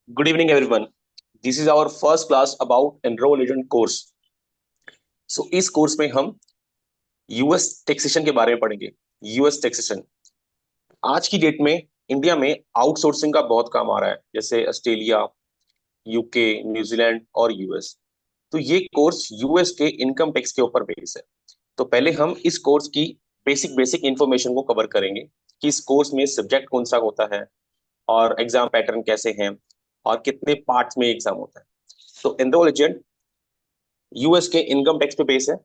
Good evening, everyone. This is our first class about Enroll Agent course. इस course में हम US taxation के बारे में पढ़ेंगे। यूएस टैक्सेशन आज की डेट में इंडिया में आउटसोर्सिंग का बहुत काम आ रहा है, जैसे ऑस्ट्रेलिया, यूके, न्यूजीलैंड और यूएस। तो ये कोर्स यूएस के इनकम टैक्स के ऊपर बेस है। तो पहले हम इस कोर्स की बेसिक बेसिक इंफॉर्मेशन को कवर करेंगे कि इस कोर्स में सब्जेक्ट कौन सा होता है और एग्जाम पैटर्न कैसे हैं और कितने पार्ट्स में एग्जाम होता है। तो एनरोल एजेंट यूएस के इनकम टैक्स पे बेस है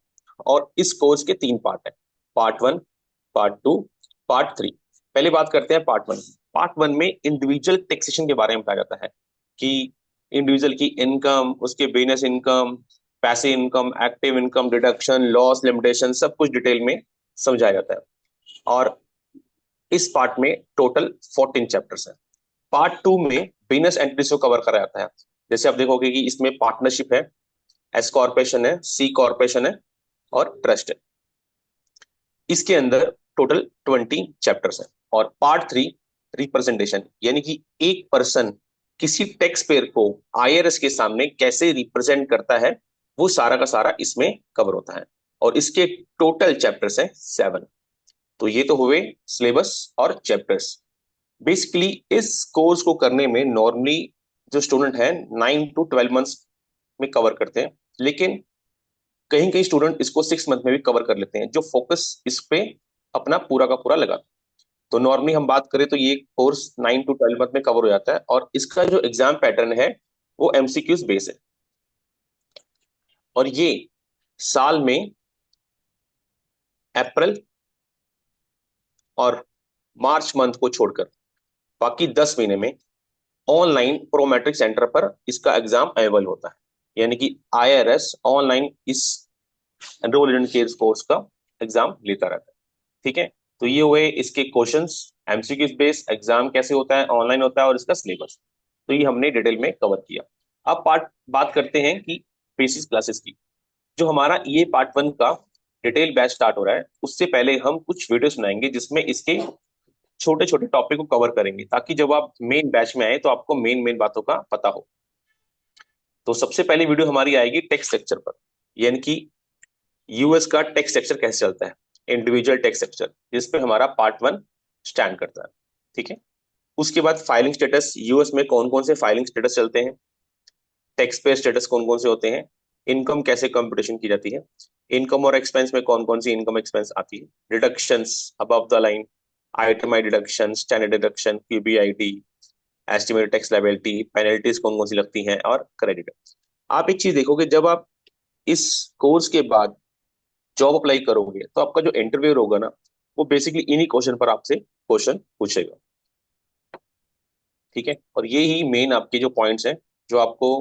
और इस कोर्स के तीन पार्ट है। Part one, part two, part three. पहले बात करते हैं पार्ट वन। पार्ट वन में इंडिविजुअल टैक्सेशन के बारे में बताया जाता है कि इंडिविजुअल की इनकम, उसके business income, passive income, active income, deduction, loss, limitation, सब कुछ डिटेल में समझाया जाता है। और इस पार्ट में टोटल 14 चैप्टर्स है। पार्ट टू में बिजनेस एंटिटीज को कवर करा जाता है। जैसे आप देखोगे कि इसमें पार्टनरशिप है, एस कॉर्पोरेशन है, सी कॉर्पोरेशन है और ट्रस्ट है। इसके अंदर टोटल 20 चैप्टर्स हैं। और पार्ट थ्री रिप्रेजेंटेशन, यानी कि एक पर्सन किसी टैक्स पेयर को आईआरएस के सामने कैसे रिप्रेजेंट करता है, वो सारा का सारा इसमें कवर होता है। और इसके टोटल चैप्टर्स हैं 7। तो ये तो हुए सिलेबस और चैप्टर्स। बेसिकली इस कोर्स को करने में नॉर्मली जो स्टूडेंट है 9 to 12 मंथ्स में कवर करते हैं, लेकिन कहीं कहीं स्टूडेंट इसको 6 मंथ में भी कवर कर लेते हैं, जो फोकस इस पे अपना पूरा का पूरा लगा। तो नॉर्मली हम बात करें तो ये कोर्स 9 to 12 मंथ में कवर हो जाता है। और इसका जो एग्जाम पैटर्न है वो एमसीक्यूज बेस है। और ये साल में अप्रैल और मार्च मंथ को छोड़कर बाकी 10 महीने में ऑनलाइन प्रोमेट्रिक सेंटर पर इसका एग्जाम अवेलेबल होता है। यानी कि आईआरएस ऑनलाइन इस एनरोल एजेंट केयर कोर्स का एग्जाम लेता रहता है। ठीक है। तो ये हुए इसके क्वेश्चंस, एमसीक्यू बेस एग्जाम कैसे होता है, ऑनलाइन होता है, और इसका सिलेबस। तो ये हमने डिटेल में कवर किया। अब पार्ट बात करते हैं कि बेसिस क्लासेस की। जो हमारा ये पार्ट वन का डिटेल बैच स्टार्ट हो रहा है, उससे पहले हम कुछ वीडियोस बनाएंगे जिसमें इसके छोटे छोटे टॉपिक को कवर करेंगे, ताकि जब आप मेन बैच में आए तो आपको मेन मेन बातों का पता हो। तो सबसे पहली वीडियो हमारी आएगी टैक्स स्ट्रक्चर पर, यानी कि यूएस का टैक्स स्ट्रक्चर कैसे चलता है, इंडिविजुअल टैक्स स्ट्रक्चर, जिसपे हमारा पार्ट वन स्टैंड करता है। ठीक है। उसके बाद फाइलिंग स्टेटस, यूएस में कौन कौन से फाइलिंग स्टेटस चलते हैं, टैक्स पे स्टेटस कौन कौन से होते हैं, इनकम कैसे कंप्यूटेशन की जाती है, इनकम और एक्सपेंस में कौन कौन सी इनकम एक्सपेंस आती है, deductions above the line, itemize deduction, standard deduction, QBIT, estimated tax liability, penalties कौन कौन सी लगती हैं, और क्रेडिट। आप एक चीज देखोगे, जब आप इस कोर्स के बाद जॉब अप्लाई करोगे तो आपका जो इंटरव्यू होगा ना, वो बेसिकली इन्हीं क्वेश्चन पर आपसे क्वेश्चन पूछेगा। ठीक है। और ये ही मेन आपके जो पॉइंट्स हैं जो आपको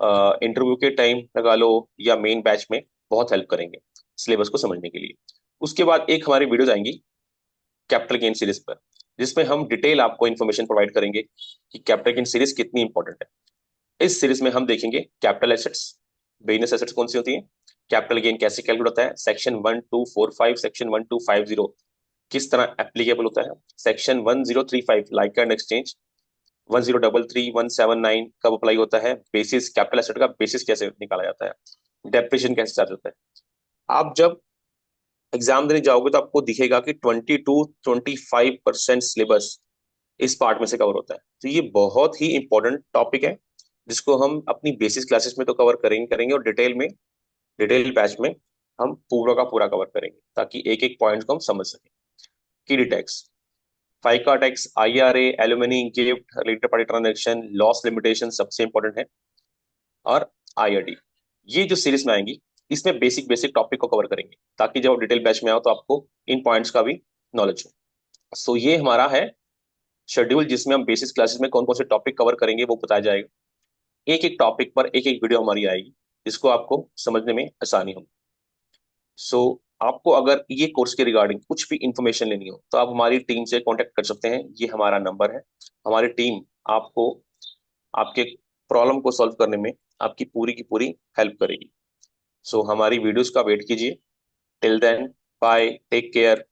इंटरव्यू के टाइम लगा लो या मेन बैच में बहुत हेल्प करेंगे सिलेबस को समझने के लिए। उसके बाद एक हमारी वीडियोज आएंगी कैपिटल गेन सीरीज पर, जिसमें हम डिटेल आपको इन्फॉर्मेशन प्रोवाइड करेंगे कि कैपिटल गेन सीरीज कितनी इंपॉर्टेंट है। इस सीरीज में हम देखेंगे कैपिटल एसेट्स, बिजनेस एसेट्स कौन सी होती हैं, कैपिटल गेन कैसे कैलकुलेट होता है, सेक्शन 1245, सेक्शन 1250 किस तरह एप्लीकेबल होता है, सेक्शन 1035 लाइक एंड एक्सचेंज, 1033, 179 कब अप्लाई होता है, बेसिस कैपिटल एसेट का बेसिस कैसे निकाला जाता है, डेप्रिसिएशन कैसे चार्ज होता है। आप जब एग्जाम देने जाओगे तो आपको दिखेगा कि 20 to 25% सिलेबस इस पार्ट में से कवर होता है। तो ये बहुत ही इंपॉर्टेंट टॉपिक है, जिसको हम अपनी बेसिस क्लासेस में तो कवर करेंगे करेंगे और डिटेल बैच में हम पूरा का पूरा कवर करेंगे, ताकि एक एक पॉइंट को हम समझ सकें। की tax, FICA tax, IRA, alimony, gift, related party transaction, loss limitation सबसे इंपॉर्टेंट है, और आईआरडी। ये जो सीरीज में आएंगी इसमें बेसिक बेसिक टॉपिक को कवर करेंगे, ताकि जब आप डिटेल बैच में आओ तो आपको इन पॉइंट्स का भी नॉलेज हो। सो ये हमारा है शेड्यूल, जिसमें हम बेसिस क्लासेस में कौन कौन से टॉपिक कवर करेंगे वो बताया जाएगा। एक एक टॉपिक पर एक एक वीडियो हमारी आएगी, जिसको आपको समझने में आसानी हो। सो आपको अगर ये कोर्स के रिगार्डिंग कुछ भी इंफॉर्मेशन लेनी हो तो आप हमारी टीम से कांटेक्ट कर सकते हैं। ये हमारा नंबर है। हमारी टीम आपको आपके प्रॉब्लम को सॉल्व करने में आपकी पूरी की पूरी हेल्प करेगी। सो हमारी वीडियोस का वेट कीजिए। Till then, bye, take care.